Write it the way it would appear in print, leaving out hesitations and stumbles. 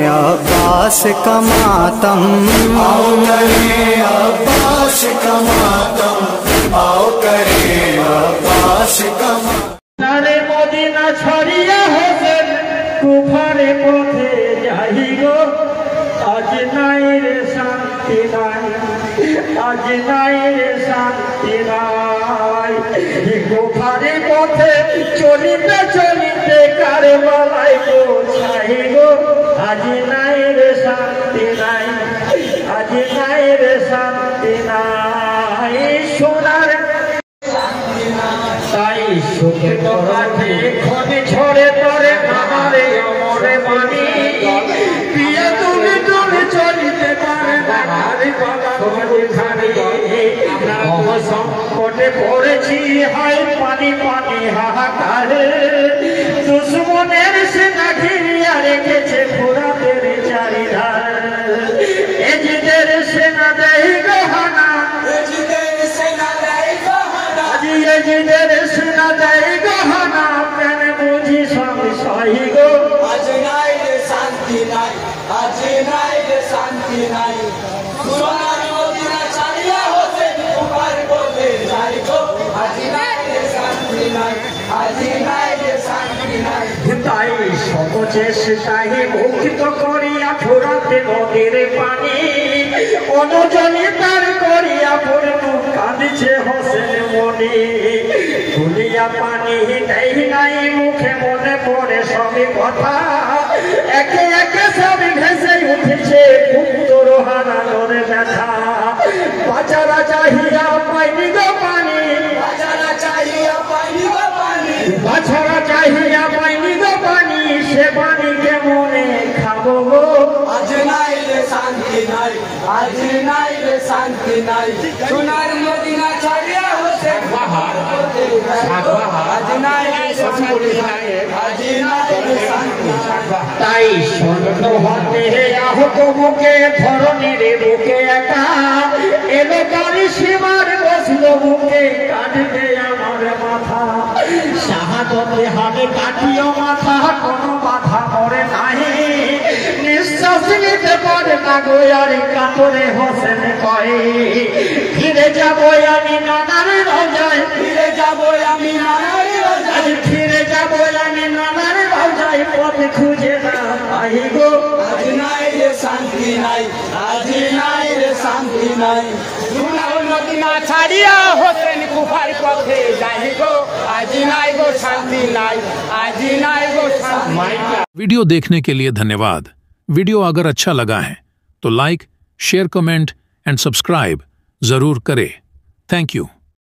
अब्बास का मातम, आओ करें अब्बास का मातम, आओ करें अब्बास का मातम। नारे मदीना छड़िया होसेन कुफारे पथे जाहि गो, आज नाई रे शांति नाई, आज नाई रे शांति नाई। कुफारे पथे चलिते चलिते कारबालाय गो छाई गो, आज नाई रे शांति नाई, आज नाई रे शांति नाई। सोनार তাই সুখে তোরাতে খনি ছড়ে তরে আমারে অমরে বাণী, পিয়া তুমি তুমি চলিতে পারে না হারি বাবা খানি। আমরা সংকটে পড়েছি হাই পানি পানি হাহাকারে, দুশ্মনের সেনা ঘিরিয়া রেখেছে ফোরাতের চারিধার। এজিদের সেনা দেই গহনা, এজিদের সেনা দেই গহনা, কেন বুঝি সব সহি গো। আজ নাই রে শান্তি নাই, আজ নাই রে শান্তি নাই। সোনার মদিনা ছাড়িয়া হোসেন কুফার পথে যাই গো, আজ নাই রে শান্তি নাই, আজ নাই রে শান্তি নাই। তাই সব চেষ্টাই মুক্ত করিয়া ফোরাতে নদীর পানি, অনুজনে তার করিয়া পূর্ণ কাঁদছে হোসেন মনি। তুলিয়া পানি নেই নাই মুখে, মনে পড়ে সবই কথা, একে একে সব ভেসে উঠেছে পুত্র হারানোর ব্যথা। বাজারা চাহিয়া পাইনি গো পানি, বাজারা চাহিয়া পাইনি গো পানি, বাছারা চাহিয়া পাইনি গো পানি, সে পানি কেমনে খাবো গো। আজ নাই রে শান্তি নাই, আজ নাই রে শান্তি নাই। সোনার মদিনা ছাড়িয়া হোসেন কুফার পথে যাই গো, আজ নাই রে শান্তি নাই, আজ নাই রে শান্তি নাই। তাই স্বর্ণ হতে আহত মুখে ধরণীর বুকে একা, এলো গাড়ি সীমার বসলো বুকে, কাঁদবে আমার মাথা। শাহাদতে হাতে কাটিও মাথা, কোনো মাথা মরে নাহি, নিঃশ্বাস নিতে পারে না গো আর কাতরে হোসেন কয়ে। ফিরে যাবো আমি নানার রওজায়, ফিরে যাবো আমি নানার রওজায়, ফিরে যাবো আমি নানার রওজায়, পথ খুঁজে না পাই গো। আজ নাই রে শান্তি নাই, আজ নাই রে শান্তি নাই। সোনার মদিনা ছাড়িয়া হোসেন কুফার পথে যাই গো, আজ নাই গো শান্তি নাই, আজ নাই গো শান্তি নাই। वीडियो देखने के लिए धन्यवाद। वीडियो अगर अच्छा लगा है तो like, share, comment and subscribe जरूर करें। Thank you.